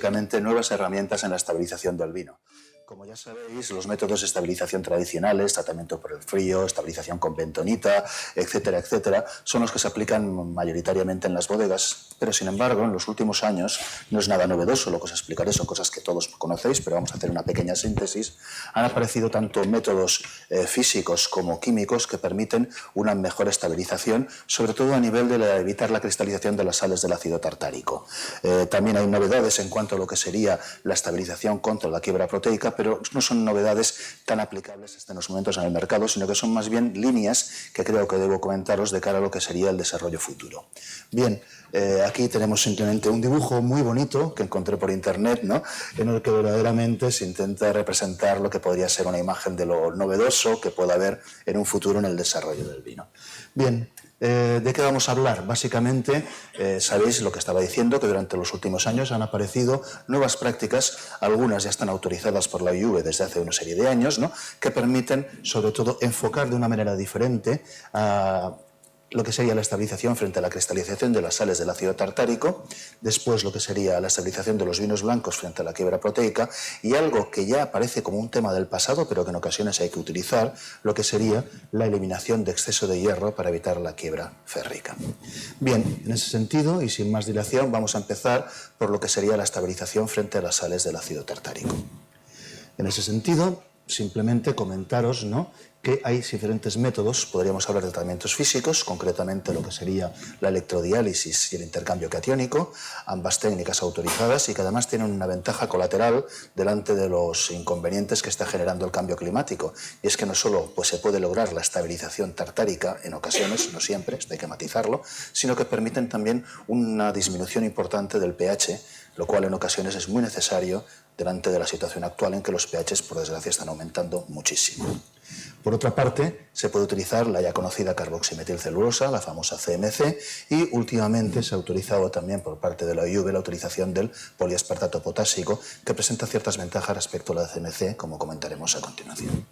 básicamente nuevas herramientas en la estabilización del vino. Como ya sabéis, los métodos de estabilización tradicionales, tratamiento por el frío, estabilización con bentonita, etcétera, etcétera, son los que se aplican mayoritariamente en las bodegas, pero sin embargo, en los últimos años, no es nada novedoso, lo que os explicaré son cosas que todos conocéis, pero vamos a hacer una pequeña síntesis. Han aparecido tanto métodos físicos como químicos que permiten una mejor estabilización, sobre todo a nivel de evitar la cristalización de las sales del ácido tartárico. También hay novedades en cuanto a lo que sería la estabilización contra la quiebra proteica, pero no son novedades tan aplicables hasta en los momentos en el mercado, sino que son más bien líneas que creo que debo comentaros de cara a lo que sería el desarrollo futuro. Bien, aquí tenemos simplemente un dibujo muy bonito que encontré por internet, ¿no?, en el que verdaderamente se intenta representar lo que podría ser una imagen de lo novedoso que pueda haber en un futuro en el desarrollo del vino. Bien, ¿de qué vamos a hablar? Básicamente, sabéis lo que estaba diciendo, que durante los últimos años han aparecido nuevas prácticas, algunas ya están autorizadas por la IUV desde hace una serie de años, ¿no?, que permiten, sobre todo, enfocar de una manera diferente a lo que sería la estabilización frente a la cristalización de las sales del ácido tartárico, después lo que sería la estabilización de los vinos blancos frente a la quiebra proteica, y algo que ya aparece como un tema del pasado, pero que en ocasiones hay que utilizar, lo que sería la eliminación de exceso de hierro para evitar la quiebra férrica. Bien, en ese sentido, y sin más dilación, vamos a empezar por lo que sería la estabilización frente a las sales del ácido tartárico. En ese sentido, simplemente comentaros, ¿no?, que hay diferentes métodos. Podríamos hablar de tratamientos físicos, concretamente lo que sería la electrodiálisis y el intercambio catiónico, ambas técnicas autorizadas y que además tienen una ventaja colateral delante de los inconvenientes que está generando el cambio climático. Y es que no solo se puede lograr la estabilización tartárica en ocasiones, no siempre, esto hay que matizarlo, sino que permiten también una disminución importante del pH, lo cual en ocasiones es muy necesario delante de la situación actual en que los pHs, por desgracia, están aumentando muchísimo. Por otra parte, se puede utilizar la ya conocida carboximetilcelulosa, la famosa CMC, y últimamente se ha autorizado también por parte de la IUV la utilización del poliaspartato potásico, que presenta ciertas ventajas respecto a la CMC, como comentaremos a continuación.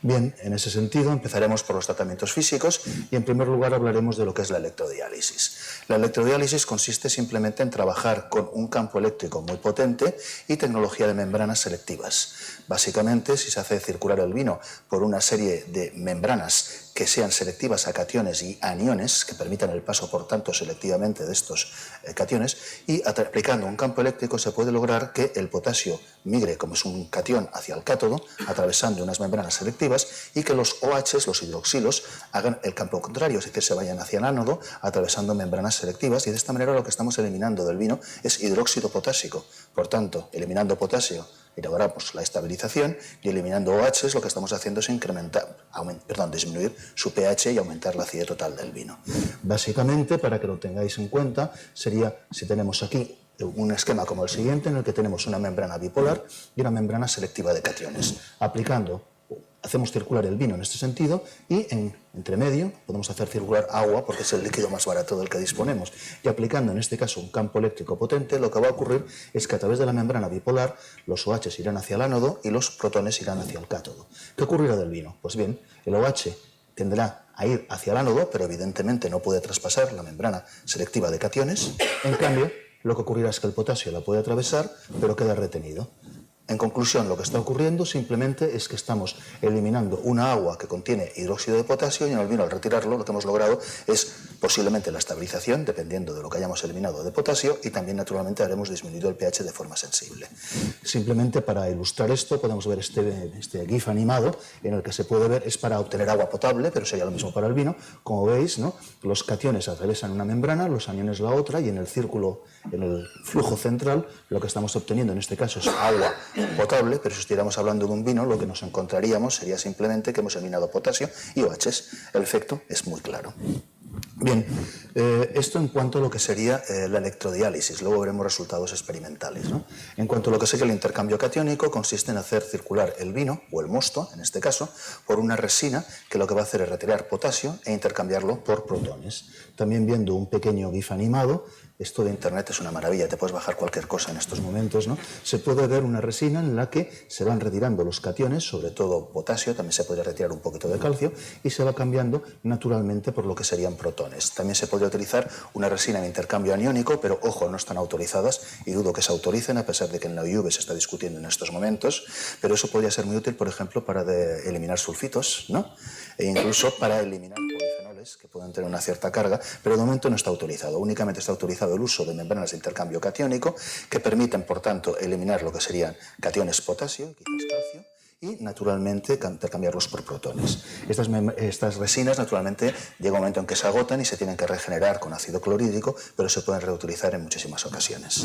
Bien, en ese sentido empezaremos por los tratamientos físicos y en primer lugar hablaremos de lo que es la electrodiálisis. La electrodiálisis consiste simplemente en trabajar con un campo eléctrico muy potente y tecnología de membranas selectivas. Básicamente, si se hace circular el vino por una serie de membranas que sean selectivas a cationes y aniones, que permitan el paso, por tanto, selectivamente de estos cationes, y aplicando un campo eléctrico se puede lograr que el potasio migre, como es un catión, hacia el cátodo, atravesando unas membranas selectivas, y que los OHs, los hidroxilos, hagan el campo contrario, es decir, se vayan hacia el ánodo, atravesando membranas selectivas, y de esta manera lo que estamos eliminando del vino es hidróxido potásico. Por tanto, eliminando potasio, logramos la estabilización, y eliminando OHs lo que estamos haciendo es disminuir su pH y aumentar la acidez total del vino. Básicamente, para que lo tengáis en cuenta, sería, si tenemos aquí un esquema como el siguiente, en el que tenemos una membrana bipolar y una membrana selectiva de cationes. Hacemos circular el vino en este sentido y entre medio podemos hacer circular agua porque es el líquido más barato del que disponemos. Y aplicando en este caso un campo eléctrico potente, lo que va a ocurrir es que a través de la membrana bipolar los OHs irán hacia el ánodo y los protones irán hacia el cátodo. ¿Qué ocurrirá del vino? Pues bien, el OH tendrá a ir hacia el ánodo, pero evidentemente no puede traspasar la membrana selectiva de cationes. En cambio, lo que ocurrirá es que el potasio la puede atravesar, pero queda retenido. En conclusión, lo que está ocurriendo simplemente es que estamos eliminando una agua que contiene hidróxido de potasio y en el vino, al retirarlo, lo que hemos logrado es posiblemente la estabilización, dependiendo de lo que hayamos eliminado de potasio, y también naturalmente haremos disminuido el pH de forma sensible. Simplemente para ilustrar esto podemos ver este GIF animado en el que se puede ver, es para obtener agua potable, pero sería lo mismo para el vino. Como veis, ¿no?, los cationes atravesan una membrana, los aniones la otra, y en el círculo, en el flujo central, lo que estamos obteniendo en este caso es agua potable, pero si estuviéramos hablando de un vino, lo que nos encontraríamos sería simplemente que hemos eliminado potasio y OHs. El efecto es muy claro. Bien, esto en cuanto a lo que sería la electrodiálisis, luego veremos resultados experimentales, ¿no? En cuanto a lo que sería el intercambio catiónico, consiste en hacer circular el vino, o el mosto en este caso, por una resina que lo que va a hacer es retirar potasio e intercambiarlo por protones. También viendo un pequeño GIF animado, esto de internet es una maravilla, te puedes bajar cualquier cosa en estos momentos, ¿no? Se puede ver una resina en la que se van retirando los cationes, sobre todo potasio, también se podría retirar un poquito de calcio, y se va cambiando naturalmente por lo que serían protones. También se podría podría utilizar una resina de intercambio aniónico, pero ojo, no están autorizadas y dudo que se autoricen, a pesar de que en la UV se está discutiendo en estos momentos, pero eso podría ser muy útil, por ejemplo, para eliminar sulfitos, ¿no? E incluso para eliminar polifenoles que pueden tener una cierta carga, pero de momento no está autorizado. Únicamente está autorizado el uso de membranas de intercambio catiónico que permiten, por tanto, eliminar lo que serían cationes potasio, quizás calcio, y naturalmente intercambiarlos por protones. Estas resinas naturalmente llega un momento en que se agotan y se tienen que regenerar con ácido clorhídrico, pero se pueden reutilizar en muchísimas ocasiones.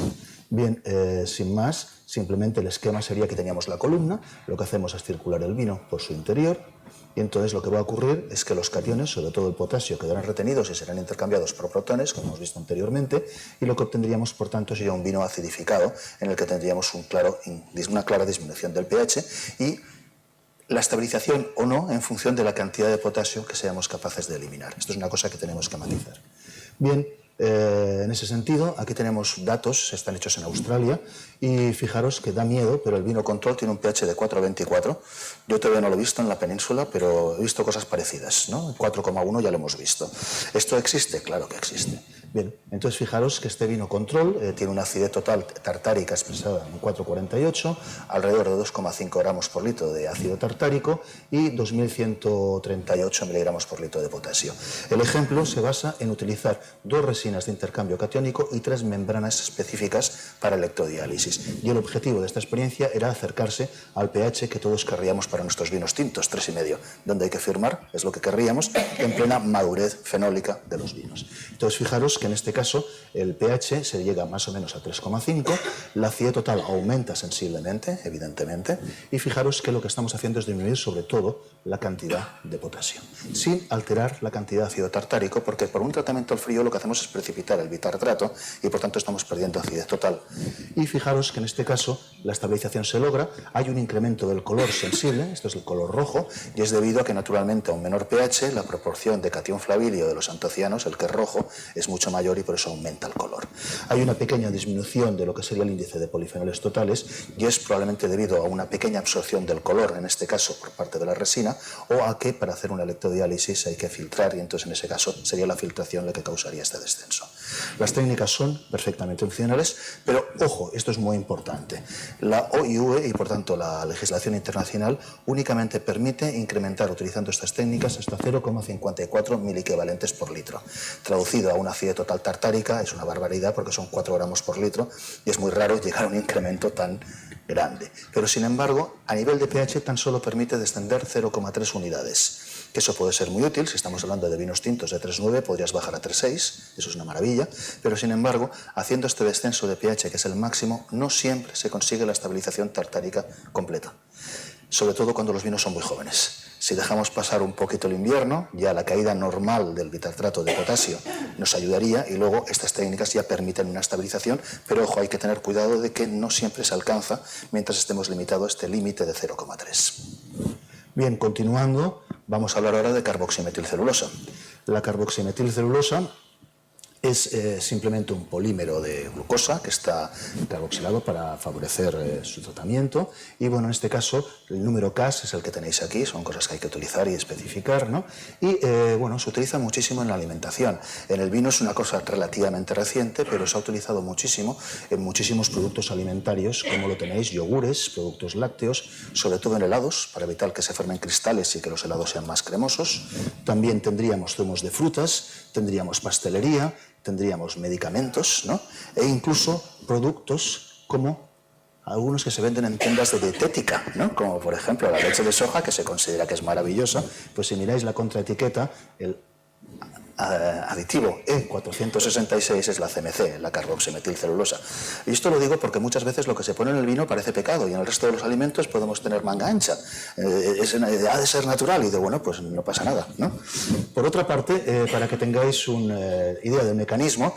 Bien, sin más, simplemente el esquema sería que teníamos la columna, lo que hacemos es circular el vino por su interior, y entonces lo que va a ocurrir es que los cationes, sobre todo el potasio, quedarán retenidos y serán intercambiados por protones, como hemos visto anteriormente, y lo que obtendríamos, por tanto, sería un vino acidificado en el que tendríamos una clara disminución del pH y la estabilización o no en función de la cantidad de potasio que seamos capaces de eliminar. Esto es una cosa que tenemos que matizar. Bien, en ese sentido, aquí tenemos datos, están hechos en Australia, y fijaros que da miedo, pero el vino control tiene un pH de 4,24. Yo todavía no lo he visto en la península, pero he visto cosas parecidas, ¿no? 4,1 ya lo hemos visto. ¿Esto existe? Claro que existe. Bien, entonces fijaros que este vino control tiene una acidez total tartárica expresada en 4,48, alrededor de 2,5 gramos por litro de ácido tartárico y 2.138 miligramos por litro de potasio. El ejemplo se basa en utilizar 2 resinas de intercambio catiónico y 3 membranas específicas para electrodiálisis. Y el objetivo de esta experiencia era acercarse al pH que todos querríamos para nuestros vinos tintos, 3,5, donde hay que firmar, es lo que querríamos, en plena madurez fenólica de los vinos. Entonces fijaros que en este caso el pH se llega más o menos a 3,5, la acidez total aumenta sensiblemente, evidentemente, y fijaros que lo que estamos haciendo es disminuir sobre todo la cantidad de potasio, sin alterar la cantidad de ácido tartárico, porque por un tratamiento al frío lo que hacemos es precipitar el bitartrato y por tanto estamos perdiendo acidez total. Y fijaros que en este caso la estabilización se logra, hay un incremento del color sensible, esto es el color rojo, y es debido a que naturalmente a un menor pH la proporción de catión flavíleo de los antocianos, el que es rojo, es mucho mayor y por eso aumenta el color. Hay una pequeña disminución de lo que sería el índice de polifenoles totales y es probablemente debido a una pequeña absorción del color, en este caso por parte de la resina, o a que para hacer una electrodiálisis hay que filtrar y entonces en ese caso sería la filtración la que causaría este descenso. Las técnicas son perfectamente funcionales, pero ojo, esto es muy importante. La OIV y por tanto la legislación internacional únicamente permite incrementar utilizando estas técnicas hasta 0,54 miliequivalentes por litro. Traducido a una acidez total tartárica es una barbaridad porque son 4 gramos por litro y es muy raro llegar a un incremento tan grande. Pero sin embargo, a nivel de pH tan solo permite descender 0,3 unidades. Que eso puede ser muy útil, si estamos hablando de vinos tintos de 3,9 podrías bajar a 3,6, eso es una maravilla, pero sin embargo, haciendo este descenso de pH, que es el máximo, no siempre se consigue la estabilización tartárica completa, sobre todo cuando los vinos son muy jóvenes. Si dejamos pasar un poquito el invierno, ya la caída normal del bitartrato de potasio nos ayudaría y luego estas técnicas ya permiten una estabilización, pero ojo, hay que tener cuidado de que no siempre se alcanza mientras estemos limitados a este límite de 0,3. Bien, continuando, vamos a hablar ahora de carboximetilcelulosa. La carboximetilcelulosa es simplemente un polímero de glucosa que está carboxilado para favorecer su tratamiento y bueno, en este caso el número Cas es el que tenéis aquí, son cosas que hay que utilizar y especificar, ¿no? Y bueno, se utiliza muchísimo en la alimentación. En el vino es una cosa relativamente reciente, pero se ha utilizado muchísimo en muchísimos productos alimentarios, como lo tenéis, yogures, productos lácteos, sobre todo en helados, para evitar que se formen cristales y que los helados sean más cremosos. También tendríamos zumos de frutas, tendríamos pastelería, tendríamos medicamentos, ¿no? E incluso productos como algunos que se venden en tiendas de dietética, ¿no? Como por ejemplo la leche de soja, que se considera que es maravillosa, pues si miráis la contraetiqueta, el aditivo E466 es la CMC, la carboximetilcelulosa. Y esto lo digo porque muchas veces lo que se pone en el vino parece pecado y en el resto de los alimentos podemos tener manga ancha. Ha de ser natural y de bueno, pues no pasa nada, ¿no? Por otra parte, para que tengáis una idea del mecanismo,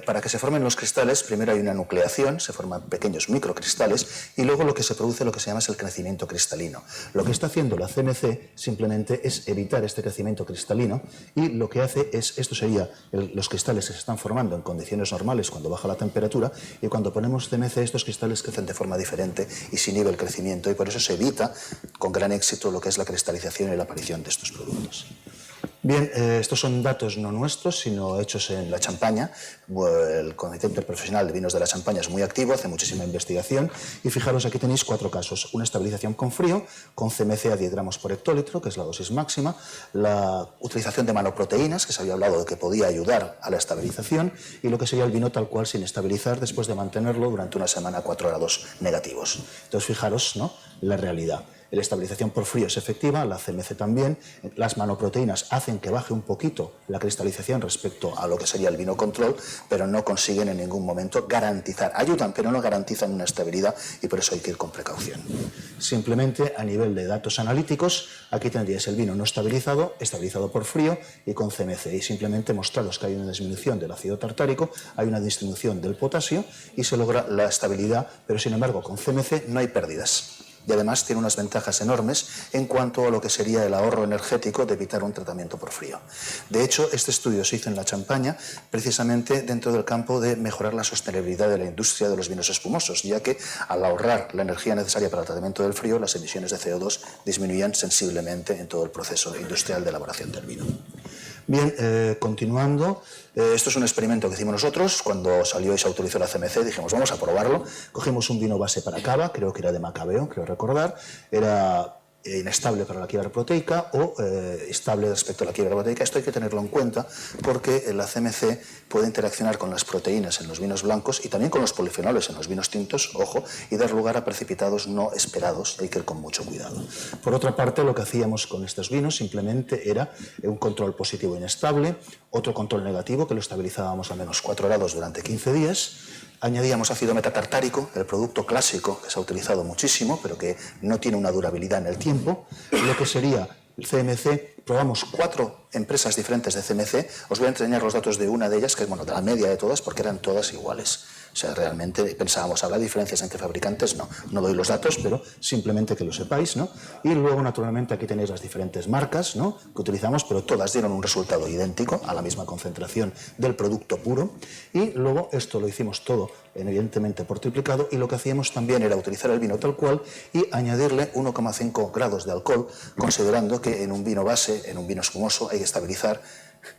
para que se formen los cristales, primero hay una nucleación, se forman pequeños microcristales y luego lo que se produce lo que se llama es el crecimiento cristalino. Lo que está haciendo la CMC simplemente es evitar este crecimiento cristalino y lo que hace es, esto sería los cristales que se están formando en condiciones normales cuando baja la temperatura y cuando ponemos CMC estos cristales crecen de forma diferente y se inhibe el crecimiento y por eso se evita con gran éxito lo que es la cristalización y la aparición de estos productos. Bien, estos son datos no nuestros, sino hechos en la Champaña. El Comité Interprofesional de Vinos de la Champaña es muy activo, hace muchísima investigación. Y fijaros, aquí tenéis 4 casos. Una estabilización con frío, con CMC a 10 gramos por hectolitro, que es la dosis máxima. La utilización de manoproteínas, que se había hablado de que podía ayudar a la estabilización. Y lo que sería el vino tal cual, sin estabilizar, después de mantenerlo durante una semana a 4 grados negativos. Entonces, fijaros, ¿no?, la realidad. La estabilización por frío es efectiva, la CMC también. Las manoproteínas hacen que baje un poquito la cristalización respecto a lo que sería el vino control, pero no consiguen en ningún momento garantizar. Ayudan, pero no garantizan una estabilidad y por eso hay que ir con precaución. Simplemente a nivel de datos analíticos, aquí tendríais el vino no estabilizado, estabilizado por frío y con CMC. Y simplemente mostraros que hay una disminución del ácido tartárico, hay una disminución del potasio y se logra la estabilidad, pero sin embargo con CMC no hay pérdidas. Y además tiene unas ventajas enormes en cuanto a lo que sería el ahorro energético de evitar un tratamiento por frío. De hecho, este estudio se hizo en la Champaña precisamente dentro del campo de mejorar la sostenibilidad de la industria de los vinos espumosos, ya que al ahorrar la energía necesaria para el tratamiento del frío, las emisiones de CO2 disminuían sensiblemente en todo el proceso industrial de elaboración del vino. Bien, continuando, esto es un experimento que hicimos nosotros. Cuando salió y se autorizó la CMC, dijimos, vamos a probarlo. Cogimos un vino base para cava, creo que era de Macabeo, creo recordar. Era inestable para la quiebra proteica o estable respecto a la quiebra proteica. Esto hay que tenerlo en cuenta porque la CMC puede interaccionar con las proteínas en los vinos blancos y también con los polifenoles en los vinos tintos, ojo, y dar lugar a precipitados no esperados. Hay que ir con mucho cuidado. Por otra parte, lo que hacíamos con estos vinos simplemente era un control positivo inestable, otro control negativo que lo estabilizábamos a menos 4 grados durante 15 días. Añadíamos ácido metatartárico, el producto clásico que se ha utilizado muchísimo, pero que no tiene una durabilidad en el tiempo. Lo que sería el CMC, probamos 4 empresas diferentes de CMC. Os voy a enseñar los datos de una de ellas, que es, bueno, de la media de todas, porque eran todas iguales. O sea, realmente pensábamos, ¿habrá diferencias entre fabricantes? No, no doy los datos, pero simplemente que lo sepáis, ¿no? Y luego, naturalmente, aquí tenéis las diferentes marcas, ¿no?, que utilizamos, pero todas dieron un resultado idéntico a la misma concentración del producto puro. Y luego esto lo hicimos todo, evidentemente, por triplicado, y lo que hacíamos también era utilizar el vino tal cual y añadirle 1,5 grados de alcohol, considerando que en un vino base, en un vino espumoso, hay que estabilizar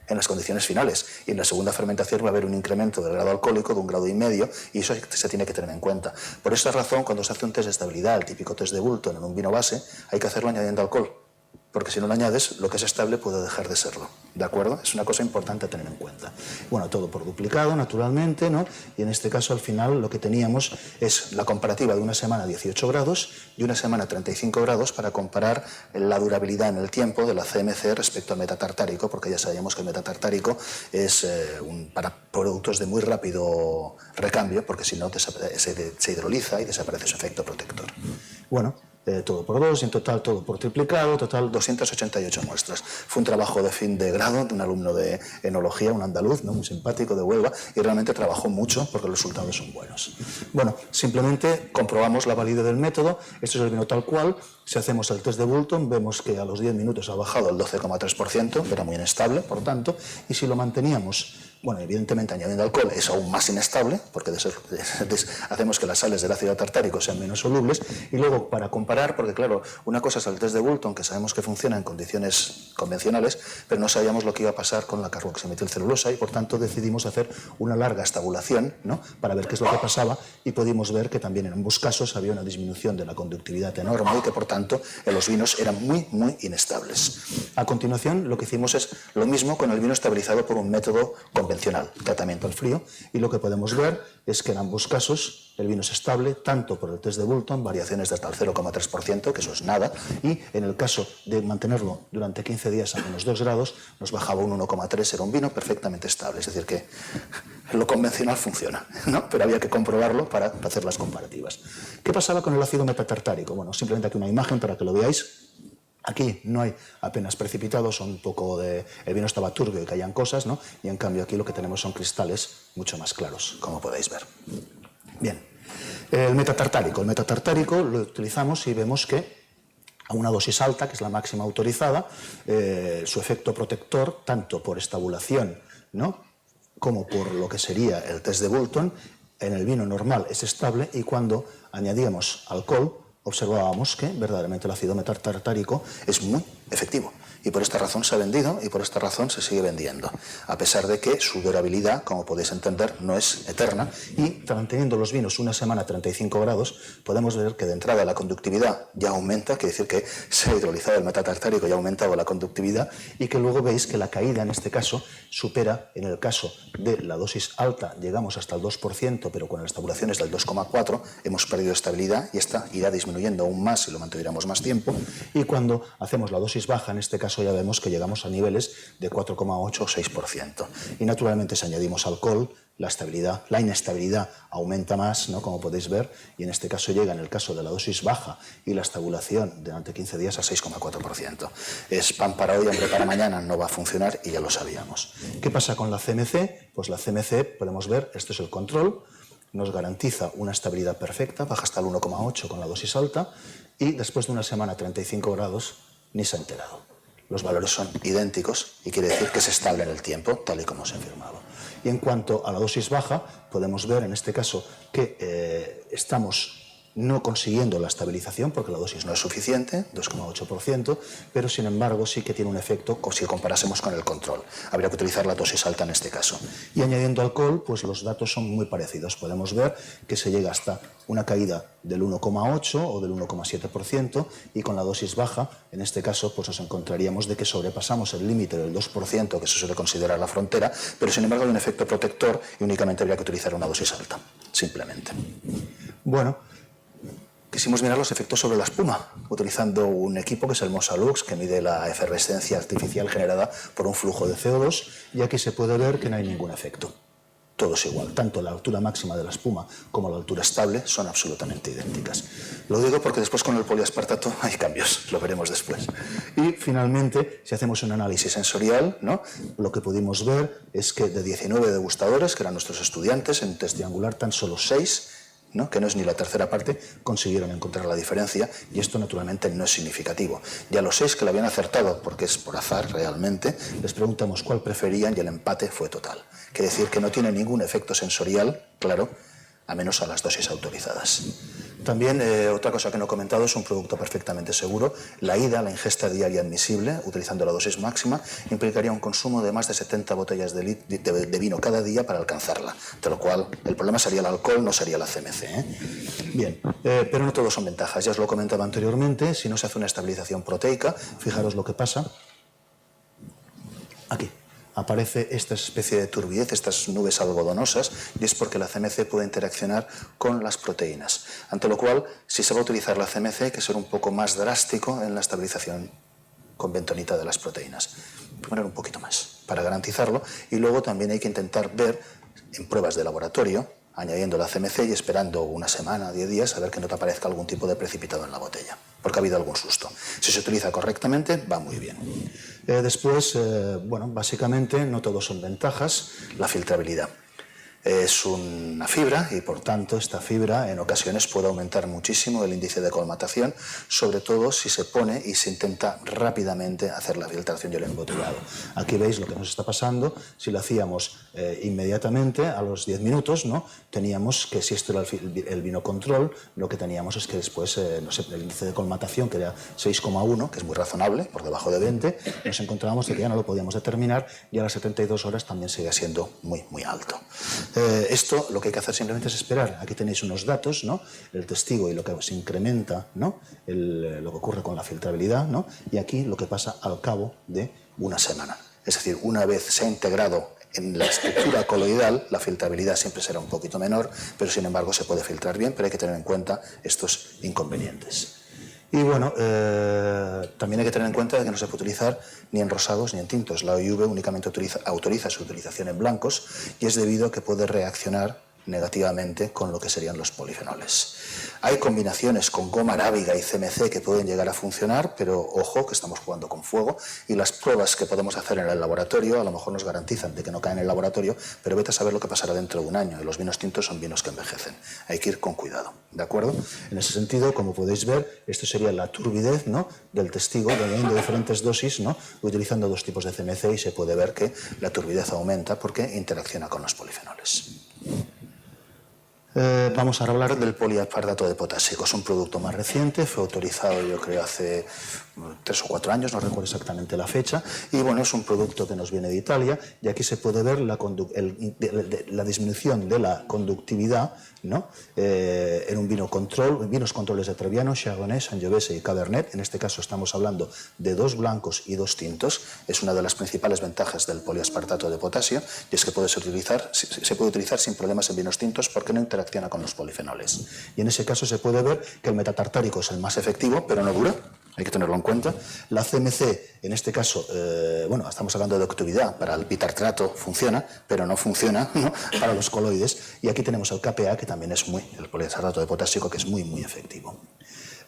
en las condiciones finales, y en la segunda fermentación va a haber un incremento del grado alcohólico de 1,5 grados y eso se tiene que tener en cuenta. Por esta razón, cuando se hace un test de estabilidad, el típico test de Bulton en un vino base, hay que hacerlo añadiendo alcohol, porque si no lo añades, lo que es estable puede dejar de serlo, ¿de acuerdo? Es una cosa importante a tener en cuenta. Bueno, todo por duplicado, naturalmente, ¿no? Y en este caso, al final, lo que teníamos es la comparativa de una semana a 18 grados y una semana a 35 grados para comparar la durabilidad en el tiempo de la CMC respecto al metatartárico, porque ya sabíamos que el metatartárico es para productos de muy rápido recambio, porque si no se hidroliza y desaparece su efecto protector. Bueno, todo por 2, y en total todo por triplicado, total 288 muestras. Fue un trabajo de fin de grado de un alumno de enología, un andaluz, ¿no?, muy simpático, de Huelva, y realmente trabajó mucho porque los resultados son buenos. Bueno, simplemente comprobamos la validez del método. Esto es el vino tal cual. Si hacemos el test de Bulton, vemos que a los 10 minutos ha bajado el 12,3%, era muy inestable, por tanto, y si lo manteníamos, bueno, evidentemente añadiendo alcohol es aún más inestable, porque hacemos que las sales del ácido tartárico sean menos solubles, y luego para comparar, porque claro, una cosa es el test de Bulton, que sabemos que funciona en condiciones convencionales, pero no sabíamos lo que iba a pasar con la carboximetilcelulosa, y por tanto decidimos hacer una larga estabulación, ¿no?, para ver qué es lo que pasaba, y pudimos ver que también en ambos casos había una disminución de la conductividad enorme y que por tanto los vinos eran muy, muy inestables. A continuación, lo que hicimos es lo mismo con el vino estabilizado por un método convencional, tratamiento al frío, y lo que podemos ver es que en ambos casos el vino es estable, tanto por el test de Bulton, variaciones de hasta el 0,3%, que eso es nada, y en el caso de mantenerlo durante 15 días a menos 2 grados, nos bajaba un 1,3, era un vino perfectamente estable, es decir que lo convencional funciona, ¿no?, pero había que comprobarlo para hacer las comparativas. ¿Qué pasaba con el ácido metatartárico? Bueno, simplemente aquí una imagen para que lo veáis. Aquí no hay apenas precipitados, son un poco de... El vino estaba turbio y caían cosas, ¿no? Y en cambio aquí lo que tenemos son cristales mucho más claros, como podéis ver. Bien, el metatartárico. El metatartárico lo utilizamos y vemos que a una dosis alta, que es la máxima autorizada, su efecto protector, tanto por estabulación, ¿no?, como por lo que sería el test de Bulton, en el vino normal es estable, y cuando añadíamos alcohol observábamos que verdaderamente el ácido metatartárico es muy efectivo. y por esta razón se ha vendido y por esta razón se sigue vendiendo, a pesar de que su durabilidad, como podéis entender, no es eterna, y manteniendo los vinos una semana a 35 grados, podemos ver que de entrada la conductividad ya aumenta, quiere decir que se ha hidrolizado el metatartárico y ha aumentado la conductividad, y que luego veis que la caída en este caso supera, en el caso de la dosis alta llegamos hasta el 2%, pero con las tabulaciones del 2,4 hemos perdido estabilidad y esta irá disminuyendo aún más si lo mantendremos más tiempo, y cuando hacemos la dosis baja, en este caso ya vemos que llegamos a niveles de 4,8 o 6%. Y naturalmente si añadimos alcohol, la inestabilidad aumenta más, ¿no? Como podéis ver, y en este caso llega, en el caso de la dosis baja y la estabulación durante 15 días, a 6,4%. Es pan para hoy, hambre para mañana, no va a funcionar y ya lo sabíamos. ¿Qué pasa con la CMC? Pues la CMC, podemos ver, esto es el control, nos garantiza una estabilidad perfecta, baja hasta el 1,8 con la dosis alta, y después de una semana a 35 grados ni se ha enterado. Los valores son idénticos y quiere decir que es estable en el tiempo, tal y como se ha afirmado. Y en cuanto a la dosis baja, podemos ver en este caso que estamos no consiguiendo la estabilización porque la dosis no es suficiente, 2,8%, pero sin embargo sí que tiene un efecto si comparásemos con el control. Habría que utilizar la dosis alta en este caso. Y añadiendo alcohol, pues los datos son muy parecidos. Podemos ver que se llega hasta una caída del 1,8 o del 1,7%, y con la dosis baja, en este caso, pues nos encontraríamos de que sobrepasamos el límite del 2%, que se suele considerar la frontera, pero sin embargo hay un efecto protector y únicamente habría que utilizar una dosis alta, simplemente. Bueno, quisimos mirar los efectos sobre la espuma, utilizando un equipo que es el Mosalux, que mide la efervescencia artificial generada por un flujo de CO2, y aquí se puede ver que no hay ningún efecto. Todo es igual, tanto la altura máxima de la espuma como la altura estable son absolutamente idénticas. Lo digo porque después con el poliaspartato hay cambios, lo veremos después. Y finalmente, si hacemos un análisis sensorial, ¿no? Lo que pudimos ver es que de 19 degustadores, que eran nuestros estudiantes, en test triangular tan solo 6, ¿no? Que no es ni la tercera parte, consiguieron encontrar la diferencia, y esto naturalmente no es significativo. Ya los 6 que lo habían acertado, porque es por azar realmente, les preguntamos cuál preferían y el empate fue total. Quiere decir que no tiene ningún efecto sensorial, claro, a menos a las dosis autorizadas. También, otra cosa que no he comentado, es un producto perfectamente seguro. La ingesta diaria admisible, utilizando la dosis máxima, implicaría un consumo de más de 70 botellas de vino cada día para alcanzarla. De lo cual, el problema sería el alcohol, no sería la CMC, ¿eh? Bien, pero no todo son ventajas. Ya os lo comentaba anteriormente, si no se hace una estabilización proteica, fijaros lo que pasa. Aquí aparece esta especie de turbidez, estas nubes algodonosas, y es porque la CMC puede interaccionar con las proteínas. Ante lo cual, si se va a utilizar la CMC, hay que ser un poco más drástico en la estabilización con bentonita de las proteínas. Poner un poquito más para garantizarlo, y luego también hay que intentar ver en pruebas de laboratorio, añadiendo la CMC y esperando una semana, 10 días, a ver que no te aparezca algún tipo de precipitado en la botella, porque ha habido algún susto. Si se utiliza correctamente, va muy bien. Después, bueno, básicamente no todo son ventajas. La filtrabilidad es una fibra y por tanto esta fibra en ocasiones puede aumentar muchísimo el índice de colmatación, sobre todo si se pone y se intenta rápidamente hacer la filtración y el embotellado. Aquí veis lo que nos está pasando. Si lo hacíamos inmediatamente a los 10 minutos, ¿no? Teníamos que, si esto era el vino control, lo que teníamos es que después, no sé, el índice de colmatación, que era 6,1, que es muy razonable, por debajo de 20, nos encontrábamos de que ya no lo podíamos determinar, y a las 72 horas también seguía siendo muy, muy alto. Esto lo que hay que hacer simplemente es esperar. Aquí tenéis unos datos, ¿no? El testigo y lo que se incrementa, ¿no? Lo que ocurre con la filtrabilidad, ¿no? Y aquí lo que pasa al cabo de una semana. Es decir, una vez se ha integrado en la estructura coloidal, la filtrabilidad siempre será un poquito menor, pero sin embargo se puede filtrar bien, pero hay que tener en cuenta estos inconvenientes. Y bueno, también hay que tener en cuenta que no se puede utilizar ni en rosados ni en tintos. La OIV únicamente autoriza su utilización en blancos, y es debido a que puede reaccionar negativamente con lo que serían los polifenoles. Hay combinaciones con goma arábiga y CMC que pueden llegar a funcionar, pero ojo que estamos jugando con fuego, y las pruebas que podemos hacer en el laboratorio a lo mejor nos garantizan de que no caen en el laboratorio, pero vete a saber lo que pasará dentro de un año, y los vinos tintos son vinos que envejecen. Hay que ir con cuidado, ¿de acuerdo? En ese sentido, como podéis ver, esto sería la turbidez, ¿no?, del testigo, añadiendo diferentes dosis, ¿no?, utilizando dos tipos de CMC, y se puede ver que la turbidez aumenta porque interacciona con los polifenoles. Vamos a hablar del poliaspartato de potásico. Es un producto más reciente, fue autorizado yo creo hace 3 o 4 años, no recuerdo exactamente la fecha, y bueno, es un producto que nos viene de Italia y aquí se puede ver la disminución de la conductividad, ¿no? En un vino control, vinos controles de Trebbiano, Chardonnay, Sangiovese y Cabernet. En este caso estamos hablando de 2 blancos y 2 tintos. Es una de las principales ventajas del poliaspartato de potasio y es que se puede utilizar sin problemas en vinos tintos porque no interacciona con los polifenoles. Y en ese caso se puede ver que el metatartárico es el más efectivo, pero no dura. Hay que tenerlo en cuenta. La CMC, en este caso, bueno, estamos hablando de actividad, para el bitartrato funciona, pero no funciona, ¿no?, para los coloides. Y aquí tenemos el KPA, que también es el poliaspartato de potásico, que es muy, muy efectivo.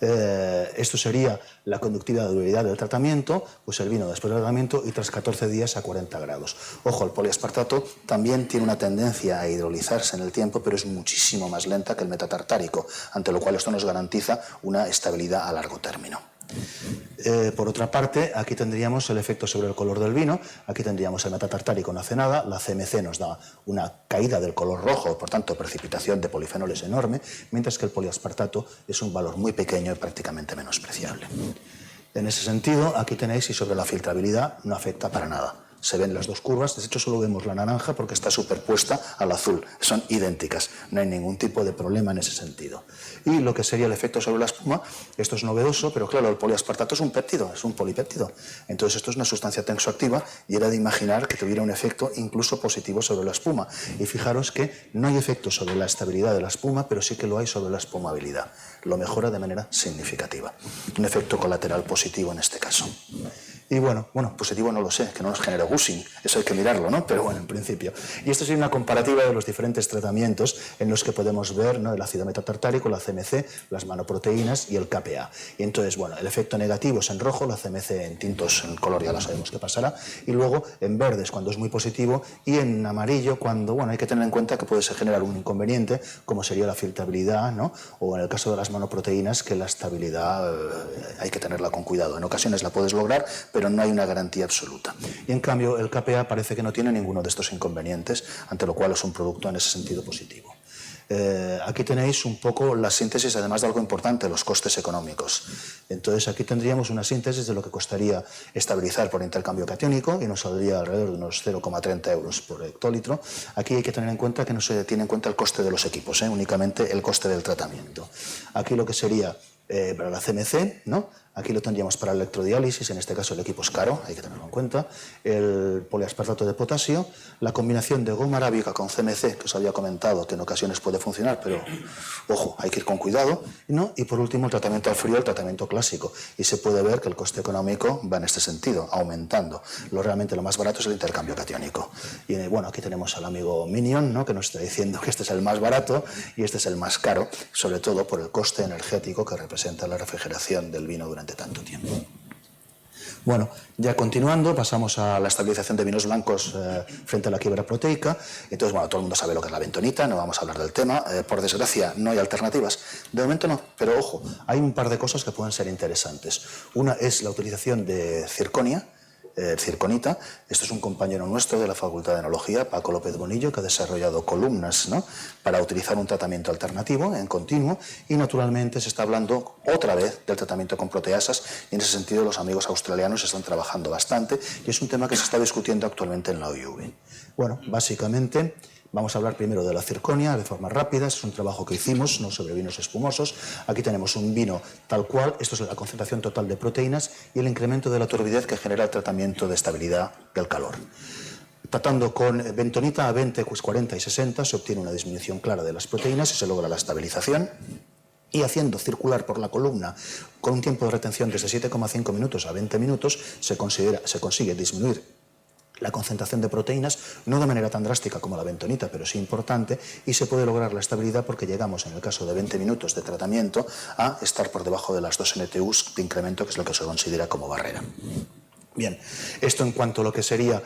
Esto sería la conductividad de durabilidad del tratamiento, pues el vino después del tratamiento y tras 14 días a 40 grados. Ojo, el poliaspartato también tiene una tendencia a hidrolizarse en el tiempo, pero es muchísimo más lenta que el metatartárico, ante lo cual esto nos garantiza una estabilidad a largo término. Por otra parte, aquí tendríamos el efecto sobre el color del vino. Aquí tendríamos el metatartárico no hace nada, la CMC nos da una caída del color rojo, por tanto precipitación de polifenoles enorme, mientras que el poliaspartato es un valor muy pequeño y prácticamente menospreciable. En ese sentido, aquí tenéis, y sobre la filtrabilidad no afecta para nada. Se ven las 2 curvas, de hecho solo vemos la naranja porque está superpuesta al azul, son idénticas, no hay ningún tipo de problema en ese sentido. Y lo que sería el efecto sobre la espuma, esto es novedoso, pero claro, el poliaspartato es un péptido, es un polipéptido, entonces esto es una sustancia tensoactiva y era de imaginar que tuviera un efecto incluso positivo sobre la espuma. Y fijaros que no hay efecto sobre la estabilidad de la espuma, pero sí que lo hay sobre la espumabilidad, lo mejora de manera significativa, un efecto colateral positivo en este caso. Y bueno, positivo no lo sé, que no nos genera gushing, eso hay que mirarlo, ¿no? Pero bueno, en principio. Y esto es una comparativa de los diferentes tratamientos en los que podemos ver, ¿no?, el ácido metatartárico, la CMC, las manoproteínas y el KPA. Y entonces, bueno, el efecto negativo es en rojo, la CMC en tintos, en color ya lo sabemos que pasará, y luego en verdes cuando es muy positivo y en amarillo cuando, bueno, hay que tener en cuenta que puede generar un inconveniente, como sería la filtrabilidad, ¿no? O en el caso de las manoproteínas, que la estabilidad hay que tenerla con cuidado. En ocasiones la puedes lograr, pero no hay una garantía absoluta. Y en cambio el KPA parece que no tiene ninguno de estos inconvenientes, ante lo cual es un producto en ese sentido positivo. Aquí tenéis un poco la síntesis, además de algo importante, los costes económicos. Entonces aquí tendríamos una síntesis de lo que costaría estabilizar por intercambio catiónico y nos saldría alrededor de unos 0,30 euros por hectolitro. Aquí hay que tener en cuenta que no se tiene en cuenta el coste de los equipos, únicamente el coste del tratamiento. Aquí lo que sería para la CMC, ¿no? Aquí lo tendríamos para electrodiálisis, en este caso el equipo es caro, hay que tenerlo en cuenta. El poliaspartato de potasio, la combinación de goma arábica con CMC, que os había comentado que en ocasiones puede funcionar, pero ojo, hay que ir con cuidado, ¿no? Y por último el tratamiento al frío, el tratamiento clásico. Y se puede ver que el coste económico va en este sentido, aumentando. Realmente lo más barato es el intercambio catiónico. Y bueno, aquí tenemos al amigo Minion, ¿no?, que nos está diciendo que este es el más barato y este es el más caro, sobre todo por el coste energético que representa la refrigeración del vino durante tanto tiempo. Bueno, ya continuando, pasamos a la estabilización de vinos blancos frente a la quiebra proteica. Entonces, bueno, todo el mundo sabe lo que es la bentonita, no vamos a hablar del tema. Por desgracia, no hay alternativas. De momento no, pero ojo, hay un par de cosas que pueden ser interesantes. Una es la utilización de circonia, circonita. Esto es un compañero nuestro de la Facultad de Enología, Paco López Bonillo, que ha desarrollado columnas, ¿no?, para utilizar un tratamiento alternativo en continuo, y naturalmente se está hablando otra vez del tratamiento con proteasas y en ese sentido los amigos australianos están trabajando bastante y es un tema que se está discutiendo actualmente en la OIV. Bueno, básicamente vamos a hablar primero de la circonia de forma rápida. Es un trabajo que hicimos, ¿no?, sobre vinos espumosos. Aquí tenemos un vino tal cual, esto es la concentración total de proteínas y el incremento de la turbidez que genera el tratamiento de estabilidad del calor. Tratando con bentonita a 20, 40 y 60 se obtiene una disminución clara de las proteínas y se logra la estabilización. Y haciendo circular por la columna con un tiempo de retención desde 7,5 minutos a 20 minutos se consigue disminuir la concentración de proteínas, no de manera tan drástica como la bentonita, pero sí importante, y se puede lograr la estabilidad porque llegamos, en el caso de 20 minutos de tratamiento, a estar por debajo de las 2 NTUs de incremento, que es lo que se considera como barrera. Bien, esto en cuanto a lo que sería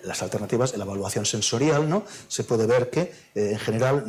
las alternativas, la evaluación sensorial, ¿no? Se puede ver que en general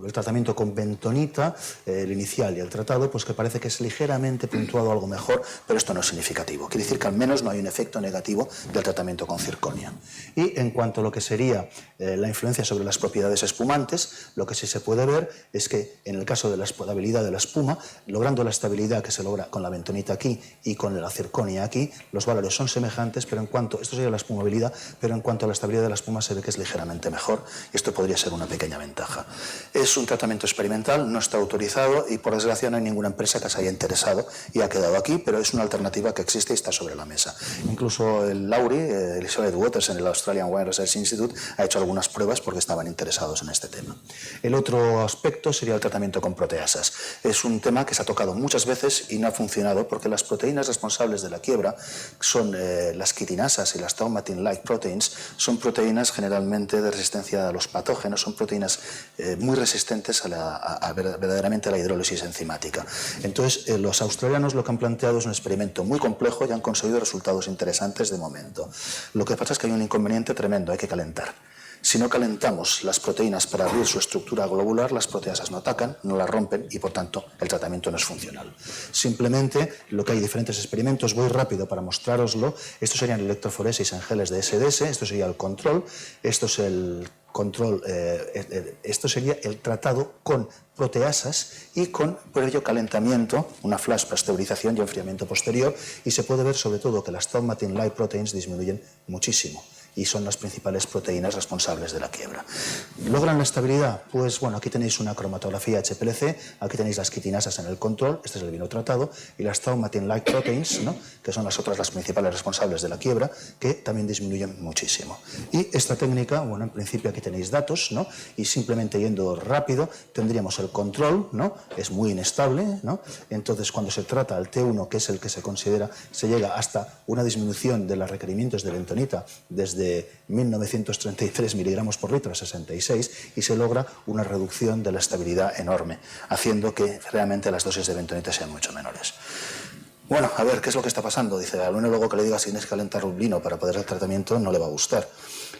el tratamiento con bentonita, el inicial y el tratado, pues que parece que es ligeramente puntuado algo mejor, pero esto no es significativo. Quiere decir que al menos no hay un efecto negativo del tratamiento con zirconia. Y en cuanto a lo que sería la influencia sobre las propiedades espumantes, lo que sí se puede ver es que en el caso de la estabilidad de la espuma, logrando la estabilidad que se logra con la bentonita aquí y con la zirconia aquí, los valores son semejantes, pero en cuanto, esto sería la espumabilidad, pero en cuanto a la estabilidad de la espuma se ve que es ligeramente mejor, y esto podría ser una pequeña ventaja. Es un tratamiento experimental, no está autorizado y por desgracia no hay ninguna empresa que se haya interesado y ha quedado aquí, pero es una alternativa que existe y está sobre la mesa. Incluso el Lowry, Elizabeth Waters en el Australian Wine Research Institute ha hecho algunas pruebas porque estaban interesados en este tema. El otro aspecto sería el tratamiento con proteasas. Es un tema que se ha tocado muchas veces y no ha funcionado porque las proteínas responsables de la quiebra son las quitinasas y las thaumatin-like proteins, son proteínas generalmente de resistencia a los patógenos, son proteínas muy resistentes verdaderamente a la hidrólisis enzimática. Entonces, los australianos lo que han planteado es un experimento muy complejo y han conseguido resultados interesantes de momento. Lo que pasa es que hay un inconveniente tremendo, hay que calentar. Si no calentamos las proteínas para abrir su estructura globular, las proteasas no atacan, no las rompen y por tanto el tratamiento no es funcional. Simplemente lo que hay diferentes experimentos, voy rápido para mostrároslo. Estos serían electroforesis en geles de SDS, esto sería el control, esto es el control, esto sería el tratado con proteasas y con previo calentamiento, una flash pasteurización y enfriamiento posterior, y se puede ver sobre todo que las thaumatin-like proteins disminuyen muchísimo y son las principales proteínas responsables de la quiebra. ¿Logran la estabilidad? Pues bueno, aquí tenéis una cromatografía HPLC, aquí tenéis las quitinasas en el control, este es el vino tratado, y las thaumatin-like proteins, ¿no? Que son las principales responsables de la quiebra, que también disminuyen muchísimo. Y esta técnica, bueno, en principio aquí tenéis datos, ¿no? Y simplemente yendo rápido, tendríamos el control, ¿no? Es muy inestable, ¿no? Entonces, cuando se trata al T1, que es el que se considera, se llega hasta una disminución de los requerimientos de bentonita desde 1933 miligramos por litro a 66 y se logra una reducción de la estabilidad enorme, haciendo que realmente las dosis de bentonita sean mucho menores. Bueno, a ver, ¿qué es lo que está pasando? Dice, al luego que le diga si tienes que calentar un vino para poder hacer tratamiento no le va a gustar.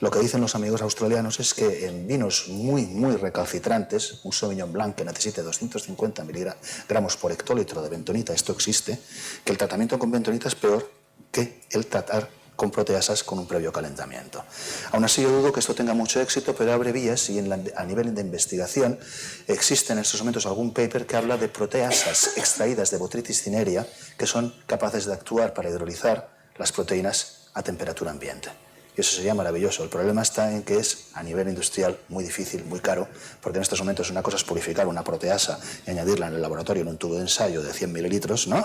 Lo que dicen los amigos australianos es que en vinos muy recalcitrantes, un Sauvignon Blanc que necesite 250 miligramos por hectolitro de bentonita, esto existe, que el tratamiento con bentonita es peor que el tratar con proteasas con un previo calentamiento. Aún así yo dudo que esto tenga mucho éxito, pero abre vías y a nivel de investigación existe en estos momentos algún paper que habla de proteasas extraídas de Botrytis cinerea que son capaces de actuar para hidrolizar las proteínas a temperatura ambiente. Y eso sería maravilloso. El problema está en que es a nivel industrial muy difícil, muy caro, porque en estos momentos una cosa es purificar una proteasa y añadirla en el laboratorio en un tubo de ensayo de 100 mililitros, ¿no?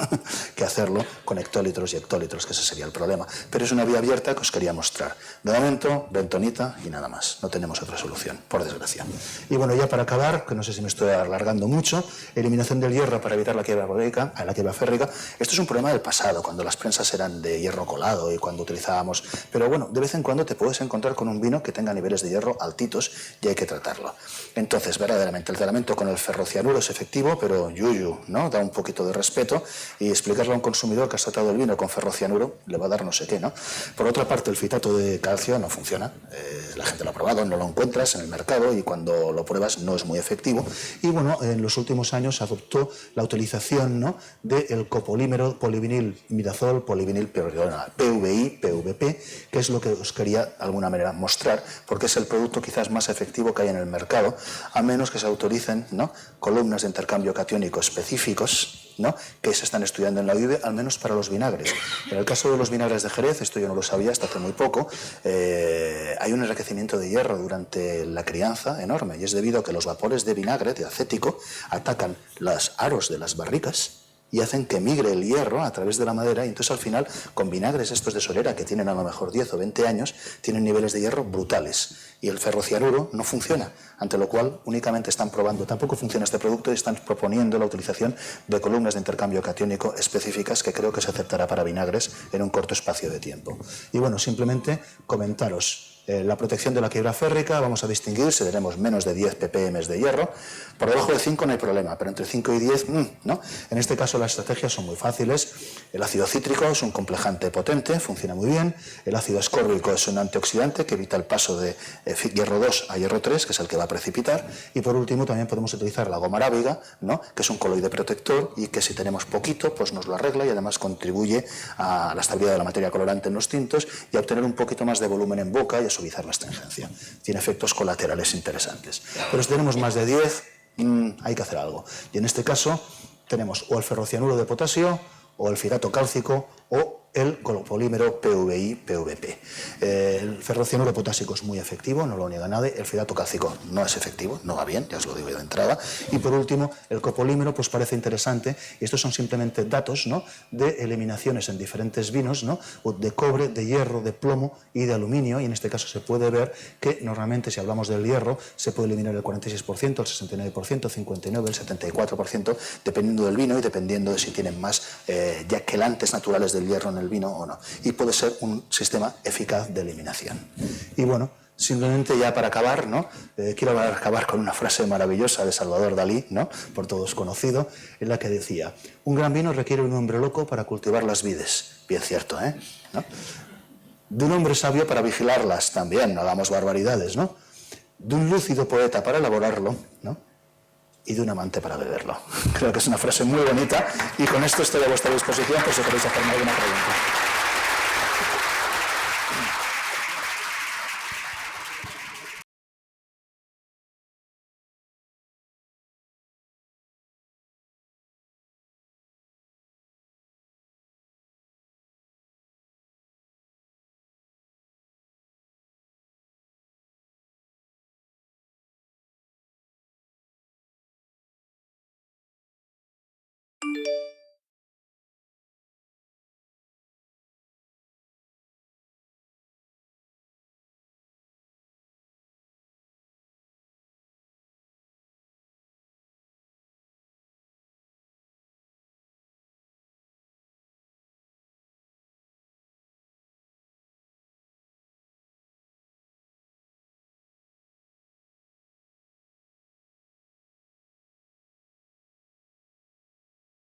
que hacerlo con hectolitros y hectolitros, que ese sería el problema. Pero es una vía abierta que os quería mostrar. De momento, bentonita y nada más. No tenemos otra solución, por desgracia. Y bueno, ya para acabar, que no sé si me estoy alargando mucho, eliminación del hierro para evitar la quiebra férrica. Esto es un problema del pasado, cuando las prensas eran de hierro colado y cuando utilizábamos... Pero bueno, de vez en cuando te puedes encontrar con un vino que tenga niveles de hierro altitos y hay que tratarlo. Entonces, verdaderamente, el tratamiento con el ferrocianuro es efectivo, pero ¿no? Da un poquito de respeto y explicarle a un consumidor que has tratado el vino con ferrocianuro le va a dar no sé qué, ¿no? Por otra parte, el fitato de calcio no funciona. La gente lo ha probado, no lo encuentras en el mercado y cuando lo pruebas no es muy efectivo. Y bueno, en los últimos años se adoptó la utilización, ¿no? del copolímero polivinil mirazol, PVI, PVP, que es lo que os quería de alguna manera mostrar, porque es el producto quizás más efectivo que hay en el mercado, a menos que se autoricen, ¿no? columnas de intercambio catiónico específicos, ¿no? que se están estudiando en la UIB, al menos para los vinagres. En el caso de los vinagres de Jerez, esto yo no lo sabía hasta hace muy poco, hay un enriquecimiento de hierro durante la crianza enorme, y es debido a que los vapores de vinagre, de acético, atacan los aros de las barricas y hacen que migre el hierro a través de la madera, y entonces al final, con vinagres estos de solera que tienen a lo mejor 10 o 20 años, tienen niveles de hierro brutales. Y el ferrocianuro no funciona, ante lo cual únicamente están probando, tampoco funciona este producto y están proponiendo la utilización de columnas de intercambio catiónico específicas que creo que se aceptará para vinagres en un corto espacio de tiempo. Y bueno, simplemente comentaros, La protección de la quiebra férrica, vamos a distinguir si tenemos menos de 10 ppm de hierro. Por debajo de 5 no hay problema, pero entre 5 y 10, ¿no? En este caso las estrategias son muy fáciles. El ácido cítrico es un complejante potente, funciona muy bien. El ácido ascórbico es un antioxidante que evita el paso de hierro 2 a hierro 3, que es el que va a precipitar. Y por último también podemos utilizar la goma arábiga, ¿no? Que es un coloide protector y que si tenemos poquito pues nos lo arregla y además contribuye a la estabilidad de la materia colorante en los tintos y a obtener un poquito más de volumen en boca y a suavizar la astringencia. Tiene efectos colaterales interesantes. Pero si tenemos más de 10, hay que hacer algo. Y en este caso tenemos o el ferrocianuro de potasio o el fidato cálcico o el copolímero PVI-PVP. El ferrocianuro potásico es muy efectivo, no lo niega nadie. El fidato cálcico no es efectivo, no va bien, ya os lo digo de entrada. Y por último, el copolímero pues parece interesante. Y estos son simplemente datos, ¿no?, de eliminaciones en diferentes vinos, ¿no?, de cobre, de hierro, de plomo y de aluminio. Y en este caso se puede ver que normalmente si hablamos del hierro se puede eliminar el 46%, el 69%, el 59%, el 74%, dependiendo del vino y dependiendo de si tienen más quelantes naturales del hierro en el vino o no, y puede ser un sistema eficaz de eliminación. Y bueno, simplemente ya para acabar, ¿no?, quiero acabar con una frase maravillosa de Salvador Dalí, ¿no?, por todos conocido, en la que decía: un gran vino requiere un hombre loco para cultivar las vides. Bien cierto, ¿no? De un hombre sabio para vigilarlas también, no hagamos barbaridades, ¿no? De un lúcido poeta para elaborarlo, ¿no?, y de un amante para beberlo. Creo que es una frase muy bonita y con esto estoy a vuestra disposición por si queréis hacerme alguna pregunta.